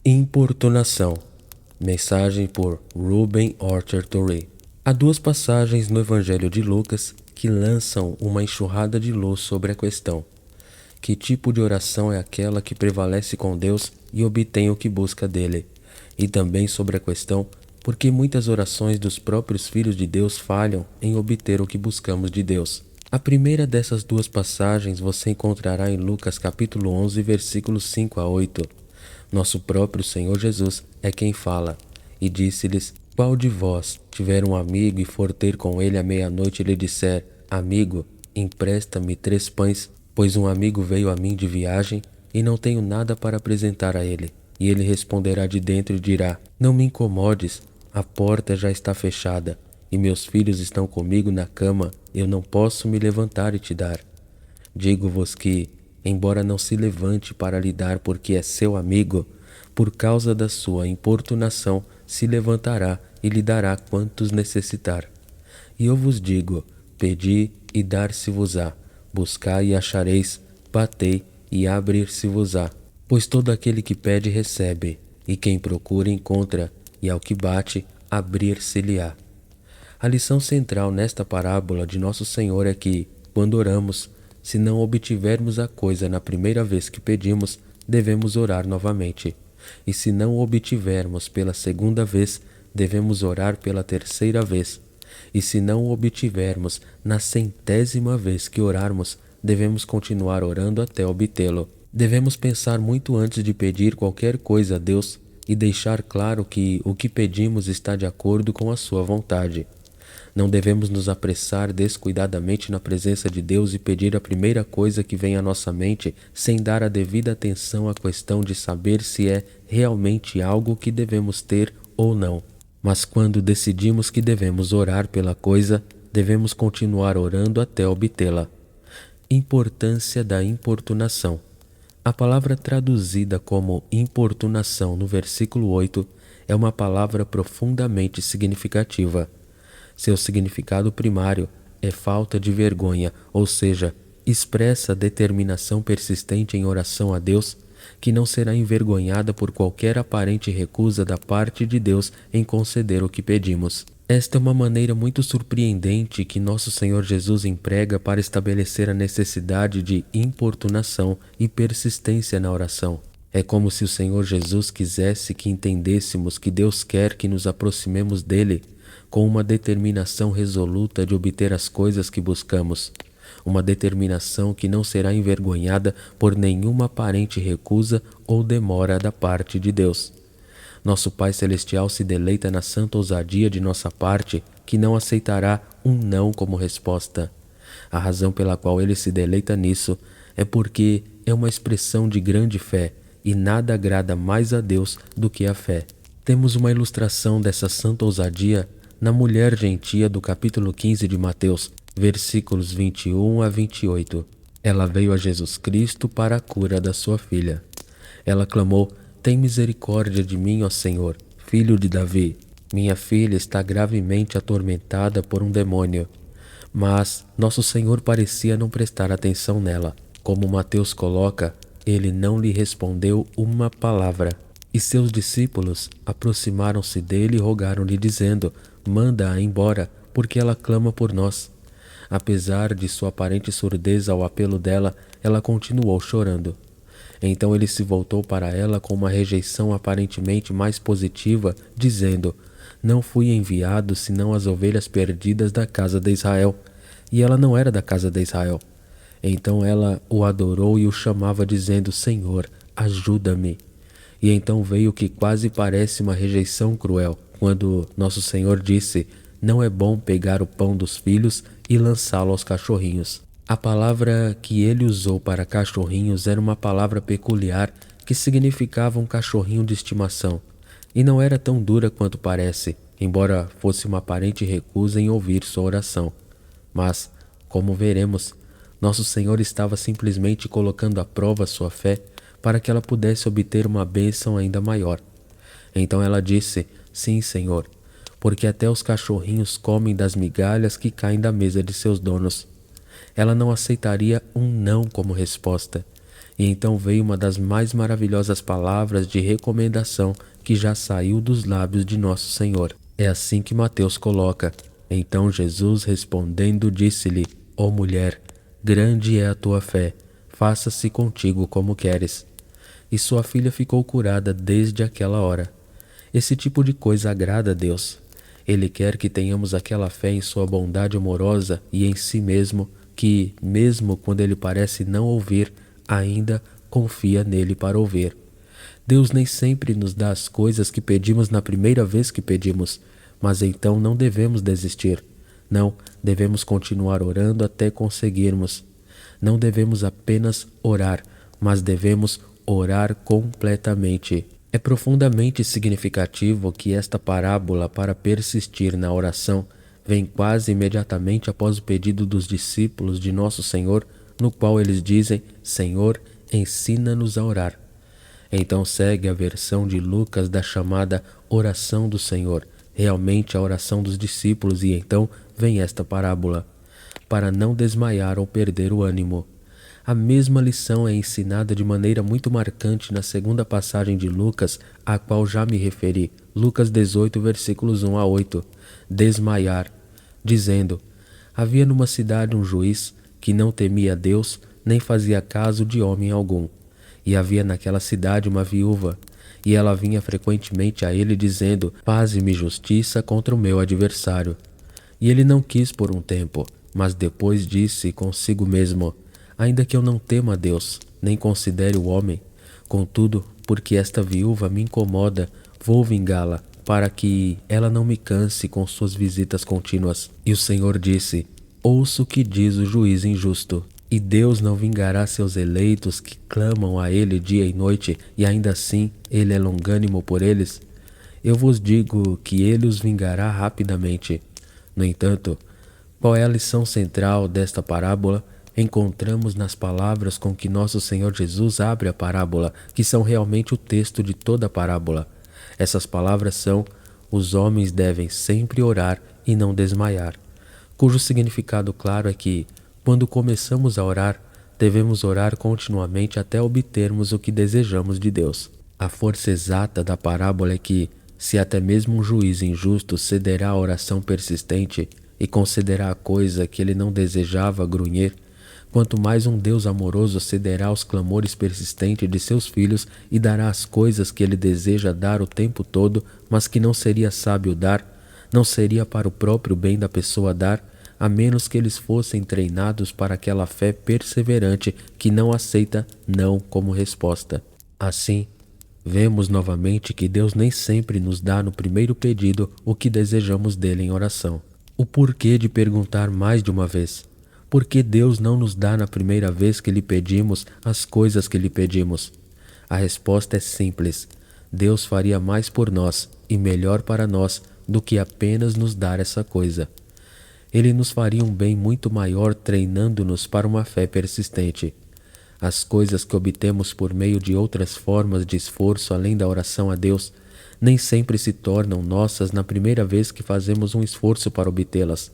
Importunação. Mensagem por Ruben Orchard Torrey. Há duas passagens no Evangelho de Lucas que lançam uma enxurrada de luz sobre a questão: que tipo de oração é aquela que prevalece com Deus e obtém o que busca dele? E também sobre a questão por que muitas orações dos próprios filhos de Deus falham em obter o que buscamos de Deus. A primeira dessas duas passagens você encontrará em Lucas capítulo 11, versículos 5 a 8. Nosso próprio Senhor Jesus é quem fala, e disse-lhes: qual de vós tiver um amigo e for ter com ele à meia-noite e lhe disser: amigo, empresta-me 3 pães, pois um amigo veio a mim de viagem e não tenho nada para apresentar a ele. E ele responderá de dentro e dirá: não me incomodes, a porta já está fechada, e meus filhos estão comigo na cama, eu não posso me levantar e te dar. Digo-vos que, embora não se levante para lhe dar porque é seu amigo, por causa da sua importunação se levantará e lhe dará quantos necessitar. E eu vos digo: pedi e dar-se-vos-á, buscai e achareis, batei e abrir-se-vos-á. Pois todo aquele que pede recebe, e quem procura encontra, e ao que bate, abrir-se-lhe-á. A lição central nesta parábola de Nosso Senhor é que, quando oramos, se não obtivermos a coisa na primeira vez que pedimos, devemos orar novamente. E se não o obtivermos pela segunda vez, devemos orar pela terceira vez. E se não o obtivermos na 100ª vez que orarmos, devemos continuar orando até obtê-lo. Devemos pensar muito antes de pedir qualquer coisa a Deus e deixar claro que o que pedimos está de acordo com a sua vontade. Não devemos nos apressar descuidadamente na presença de Deus e pedir a primeira coisa que vem à nossa mente sem dar a devida atenção à questão de saber se é realmente algo que devemos ter ou não. Mas quando decidimos que devemos orar pela coisa, devemos continuar orando até obtê-la. Importância da importunação. A palavra traduzida como importunação no versículo 8 é uma palavra profundamente significativa. Seu significado primário é falta de vergonha, ou seja, expressa determinação persistente em oração a Deus, que não será envergonhada por qualquer aparente recusa da parte de Deus em conceder o que pedimos. Esta é uma maneira muito surpreendente que nosso Senhor Jesus emprega para estabelecer a necessidade de importunação e persistência na oração. É como se o Senhor Jesus quisesse que entendêssemos que Deus quer que nos aproximemos dele com uma determinação resoluta de obter as coisas que buscamos. Uma determinação que não será envergonhada por nenhuma aparente recusa ou demora da parte de Deus. Nosso Pai Celestial se deleita na santa ousadia de nossa parte, que não aceitará um não como resposta. A razão pela qual ele se deleita nisso é porque é uma expressão de grande fé, e nada agrada mais a Deus do que a fé. Temos uma ilustração dessa santa ousadia na mulher gentia do capítulo 15 de Mateus, versículos 21 a 28. Ela veio a Jesus Cristo para a cura da sua filha. Ela clamou: tem misericórdia de mim, ó Senhor, filho de Davi. Minha filha está gravemente atormentada por um demônio. Mas nosso Senhor parecia não prestar atenção nela. Como Mateus coloca, ele não lhe respondeu uma palavra. E seus discípulos aproximaram-se dele e rogaram-lhe, dizendo: manda-a embora, porque ela clama por nós. Apesar de sua aparente surdez ao apelo dela, ela continuou chorando. Então ele se voltou para ela com uma rejeição aparentemente mais positiva, dizendo: não fui enviado senão as ovelhas perdidas da casa de Israel. E ela não era da casa de Israel. Então ela o adorou e o chamava, dizendo: Senhor, ajuda-me. E então veio o que quase parece uma rejeição cruel, quando nosso Senhor disse: não é bom pegar o pão dos filhos e lançá-lo aos cachorrinhos. A palavra que ele usou para cachorrinhos era uma palavra peculiar que significava um cachorrinho de estimação, e não era tão dura quanto parece, embora fosse uma aparente recusa em ouvir sua oração. Mas, como veremos, nosso Senhor estava simplesmente colocando à prova sua fé para que ela pudesse obter uma bênção ainda maior. Então ela disse: sim, Senhor, porque até os cachorrinhos comem das migalhas que caem da mesa de seus donos. Ela não aceitaria um não como resposta. E então veio uma das mais maravilhosas palavras de recomendação que já saiu dos lábios de nosso Senhor. É assim que Mateus coloca: então Jesus respondendo disse-lhe: ó mulher, grande é a tua fé, faça-se contigo como queres. E sua filha ficou curada desde aquela hora. Esse tipo de coisa agrada a Deus. Ele quer que tenhamos aquela fé em sua bondade amorosa e em si mesmo, que, mesmo quando ele parece não ouvir, ainda confia nele para ouvir. Deus nem sempre nos dá as coisas que pedimos na primeira vez que pedimos, mas então não devemos desistir. Não, devemos continuar orando até conseguirmos. Não devemos apenas orar, mas devemos orar completamente. É profundamente significativo que esta parábola para persistir na oração vem quase imediatamente após o pedido dos discípulos de Nosso Senhor, no qual eles dizem: Senhor, ensina-nos a orar. Então segue a versão de Lucas da chamada oração do Senhor, realmente a oração dos discípulos, e então vem esta parábola, para não desmaiar ou perder o ânimo. A mesma lição é ensinada de maneira muito marcante na segunda passagem de Lucas, a qual já me referi, Lucas 18, versículos 1 a 8, desmaiar, dizendo: havia numa cidade um juiz que não temia Deus, nem fazia caso de homem algum. E havia naquela cidade uma viúva, e ela vinha frequentemente a ele dizendo: faze-me justiça contra o meu adversário. E ele não quis por um tempo, mas depois disse consigo mesmo: ainda que eu não tema a Deus, nem considere o homem, contudo, porque esta viúva me incomoda, vou vingá-la, para que ela não me canse com suas visitas contínuas. E o Senhor disse: ouço o que diz o juiz injusto. E Deus não vingará seus eleitos que clamam a Ele dia e noite, e ainda assim Ele é longânimo por eles? Eu vos digo que Ele os vingará rapidamente. No entanto, qual é a lição central desta parábola? Encontramos nas palavras com que nosso Senhor Jesus abre a parábola, que são realmente o texto de toda a parábola. Essas palavras são: os homens devem sempre orar e não desmaiar, cujo significado claro é que, quando começamos a orar, devemos orar continuamente até obtermos o que desejamos de Deus. A força exata da parábola é que, se até mesmo um juiz injusto cederá à oração persistente e concederá a coisa que ele não desejava grunhir, quanto mais um Deus amoroso cederá aos clamores persistentes de seus filhos e dará as coisas que ele deseja dar o tempo todo, mas que não seria sábio dar, não seria para o próprio bem da pessoa dar, a menos que eles fossem treinados para aquela fé perseverante que não aceita não como resposta. Assim, vemos novamente que Deus nem sempre nos dá no primeiro pedido o que desejamos dele em oração. O porquê de perguntar mais de uma vez? Por que Deus não nos dá na primeira vez que lhe pedimos as coisas que lhe pedimos? A resposta é simples: Deus faria mais por nós e melhor para nós do que apenas nos dar essa coisa. Ele nos faria um bem muito maior treinando-nos para uma fé persistente. As coisas que obtemos por meio de outras formas de esforço além da oração a Deus nem sempre se tornam nossas na primeira vez que fazemos um esforço para obtê-las.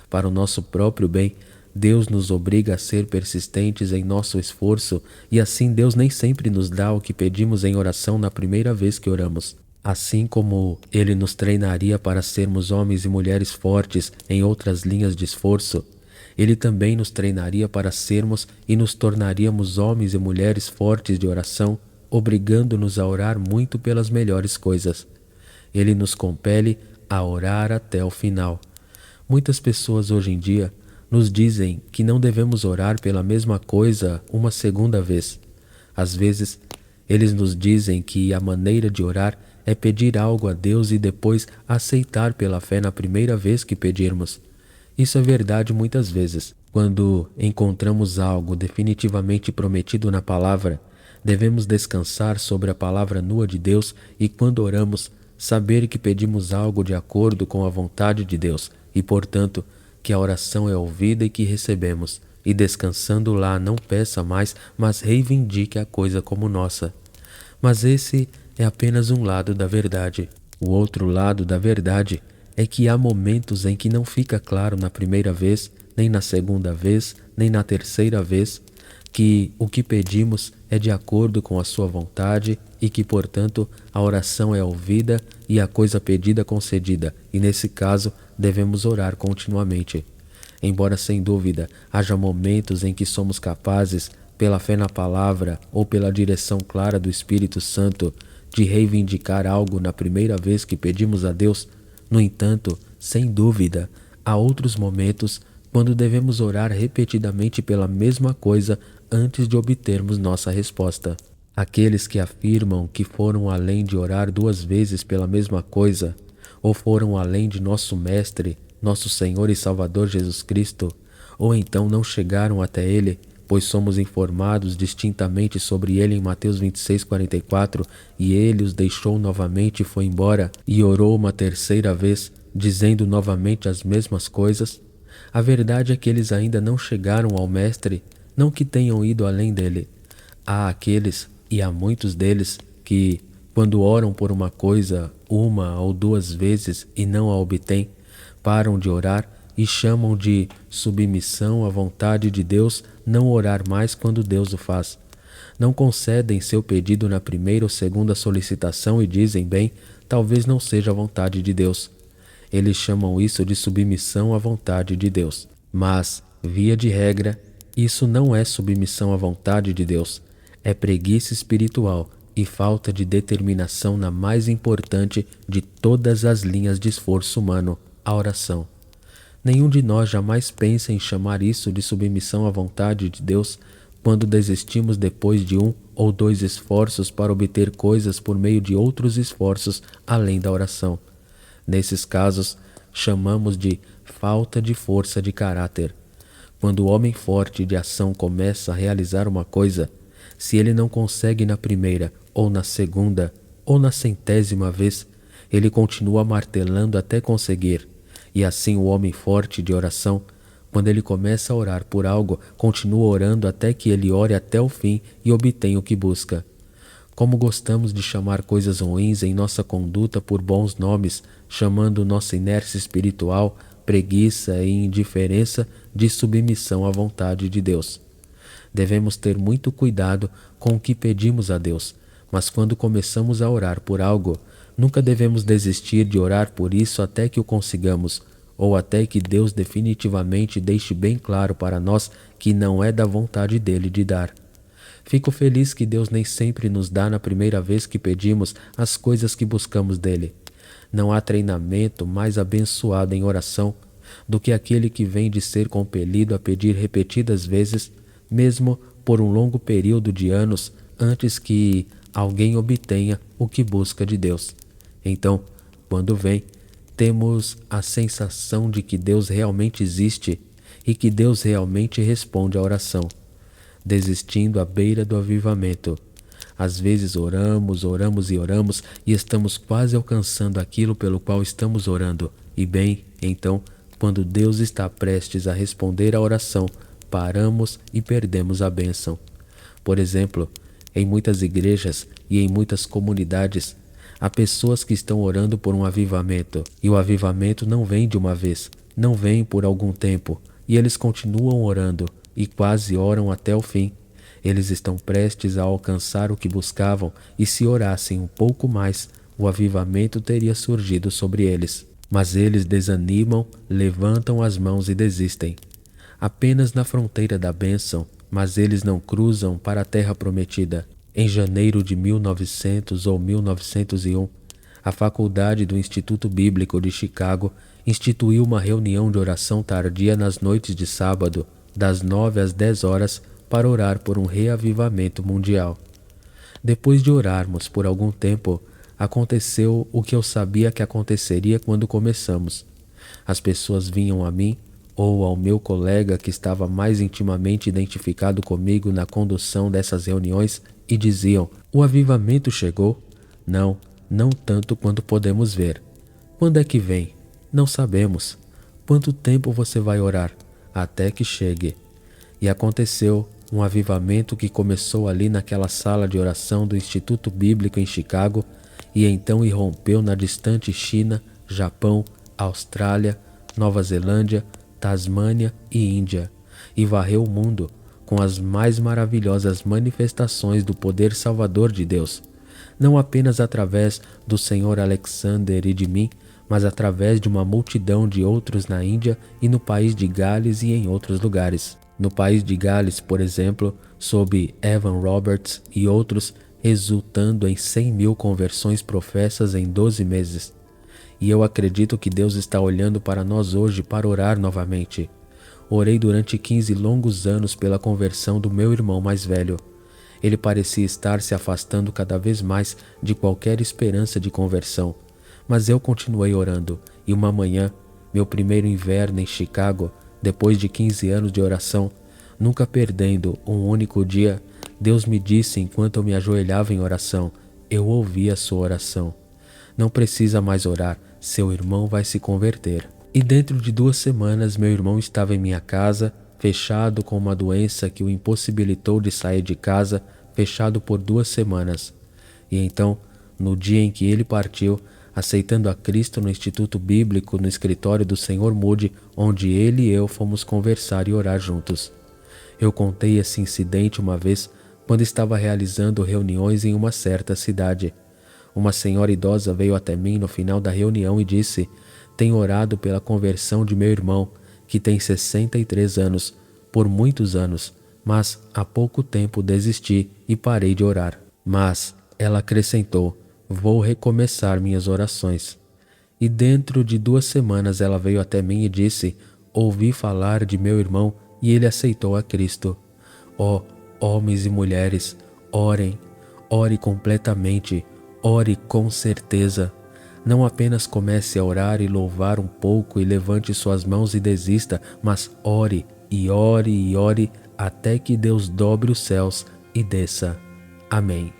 Para o nosso próprio bem, Deus nos obriga a ser persistentes em nosso esforço, e assim Deus nem sempre nos dá o que pedimos em oração na primeira vez que oramos. Assim como Ele nos treinaria para sermos homens e mulheres fortes em outras linhas de esforço, Ele também nos treinaria para sermos e nos tornaríamos homens e mulheres fortes de oração, obrigando-nos a orar muito pelas melhores coisas. Ele nos compele a orar até o final. Muitas pessoas hoje em dia nos dizem que não devemos orar pela mesma coisa uma segunda vez. Às vezes, eles nos dizem que a maneira de orar é pedir algo a Deus e depois aceitar pela fé na primeira vez que pedirmos. Isso é verdade muitas vezes. Quando encontramos algo definitivamente prometido na palavra, devemos descansar sobre a palavra nua de Deus e, quando oramos, saber que pedimos algo de acordo com a vontade de Deus e, portanto, que a oração é ouvida e que recebemos. E descansando lá, não peça mais, mas reivindique a coisa como nossa. Mas esse é apenas um lado da verdade. O outro lado da verdade é que há momentos em que não fica claro na primeira vez, nem na segunda vez, nem na terceira vez, que o que pedimos é de acordo com a sua vontade e que, portanto, a oração é ouvida e a coisa pedida concedida, e nesse caso devemos orar continuamente. Embora sem dúvida haja momentos em que somos capazes, pela fé na palavra ou pela direção clara do Espírito Santo, de reivindicar algo na primeira vez que pedimos a Deus, no entanto, sem dúvida, há outros momentos quando devemos orar repetidamente pela mesma coisa antes de obtermos nossa resposta. Aqueles que afirmam que foram além de orar 2 vezes pela mesma coisa, ou foram além de nosso Mestre, nosso Senhor e Salvador Jesus Cristo, ou então não chegaram até Ele, pois somos informados distintamente sobre Ele em Mateus 26:44, e Ele os deixou novamente e foi embora, e orou uma terceira vez, dizendo novamente as mesmas coisas. A verdade é que eles ainda não chegaram ao Mestre, não que tenham ido além dele. Há aqueles, e há muitos deles, que, quando oram por uma coisa 1 ou 2 vezes e não a obtêm, param de orar e chamam de submissão à vontade de Deus não orar mais quando Deus o faz. Não concedem seu pedido na primeira ou segunda solicitação e dizem, bem, talvez não seja a vontade de Deus. Eles chamam isso de submissão à vontade de Deus. Mas, via de regra, isso não é submissão à vontade de Deus. É preguiça espiritual e falta de determinação na mais importante de todas as linhas de esforço humano, a oração. Nenhum de nós jamais pensa em chamar isso de submissão à vontade de Deus quando desistimos depois de 1 ou 2 esforços para obter coisas por meio de outros esforços além da oração. Nesses casos, chamamos de falta de força de caráter. Quando o homem forte de ação começa a realizar uma coisa, se ele não consegue na primeira, ou na segunda, ou na 100ª vez, ele continua martelando até conseguir. E assim o homem forte de oração, quando ele começa a orar por algo, continua orando até que ele ore até o fim e obtenha o que busca. Como gostamos de chamar coisas ruins em nossa conduta por bons nomes, chamando nossa inércia espiritual, preguiça e indiferença de submissão à vontade de Deus. Devemos ter muito cuidado com o que pedimos a Deus, mas quando começamos a orar por algo, nunca devemos desistir de orar por isso até que o consigamos, ou até que Deus definitivamente deixe bem claro para nós que não é da vontade dele de dar. Fico feliz que Deus nem sempre nos dá na primeira vez que pedimos as coisas que buscamos dele. Não há treinamento mais abençoado em oração do que aquele que vem de ser compelido a pedir repetidas vezes, mesmo por um longo período de anos, antes que alguém obtenha o que busca de Deus. Então, quando vem, temos a sensação de que Deus realmente existe e que Deus realmente responde à oração, desistindo à beira do avivamento. Às vezes oramos e estamos quase alcançando aquilo pelo qual estamos orando. E bem, então, quando Deus está prestes a responder à oração, paramos e perdemos a bênção. Por exemplo, em muitas igrejas e em muitas comunidades, há pessoas que estão orando por um avivamento, e o avivamento não vem de uma vez, não vem por algum tempo, e eles continuam orando e quase oram até o fim. Eles estão prestes a alcançar o que buscavam, e se orassem um pouco mais, o avivamento teria surgido sobre eles. Mas eles desanimam, levantam as mãos e desistem. Apenas na fronteira da bênção, mas eles não cruzam para a terra prometida. Em janeiro de 1900 ou 1901, a faculdade do Instituto Bíblico de Chicago instituiu uma reunião de oração tardia nas noites de sábado, das 9 às 10 horas, para orar por um reavivamento mundial. Depois de orarmos por algum tempo, aconteceu o que eu sabia que aconteceria quando começamos. As pessoas vinham a mim ou ao meu colega que estava mais intimamente identificado comigo na condução dessas reuniões e diziam: "O avivamento chegou?" "Não, não tanto quanto podemos ver." "Quando é que vem?" "Não sabemos." "Quanto tempo você vai orar?" "Até que chegue." E aconteceu um avivamento que começou ali naquela sala de oração do Instituto Bíblico em Chicago e então irrompeu na distante China, Japão, Austrália, Nova Zelândia, Tasmânia e Índia, e varreu o mundo, com as mais maravilhosas manifestações do poder salvador de Deus, não apenas através do Sr. Alexander e de mim, mas através de uma multidão de outros na Índia e no país de Gales e em outros lugares. No país de Gales, por exemplo, sob Evan Roberts e outros, resultando em 100.000 conversões professas em 12 meses. E eu acredito que Deus está olhando para nós hoje para orar novamente. Orei durante 15 longos anos pela conversão do meu irmão mais velho. Ele parecia estar se afastando cada vez mais de qualquer esperança de conversão. Mas eu continuei orando, e uma manhã, meu primeiro inverno em Chicago, depois de 15 anos de oração, nunca perdendo um único dia, Deus me disse enquanto eu me ajoelhava em oração: eu ouvi a sua oração. Não precisa mais orar, seu irmão vai se converter. E dentro de 2 semanas, meu irmão estava em minha casa, fechado com uma doença que o impossibilitou de sair de casa, fechado por 2 semanas. E então, no dia em que ele partiu, aceitando a Cristo no Instituto Bíblico, no escritório do Sr. Moody, onde ele e eu fomos conversar e orar juntos. Eu contei esse incidente uma vez, quando estava realizando reuniões em uma certa cidade. Uma senhora idosa veio até mim no final da reunião e disse: tenho orado pela conversão de meu irmão, que tem 63 anos, por muitos anos, mas há pouco tempo desisti e parei de orar. Mas, ela acrescentou, vou recomeçar minhas orações. E dentro de 2 semanas ela veio até mim e disse: ouvi falar de meu irmão e ele aceitou a Cristo. Ó, homens e mulheres, orem, ore completamente, ore com certeza. Não apenas comece a orar e louvar um pouco e levante suas mãos e desista, mas ore e ore e ore até que Deus dobre os céus e desça. Amém.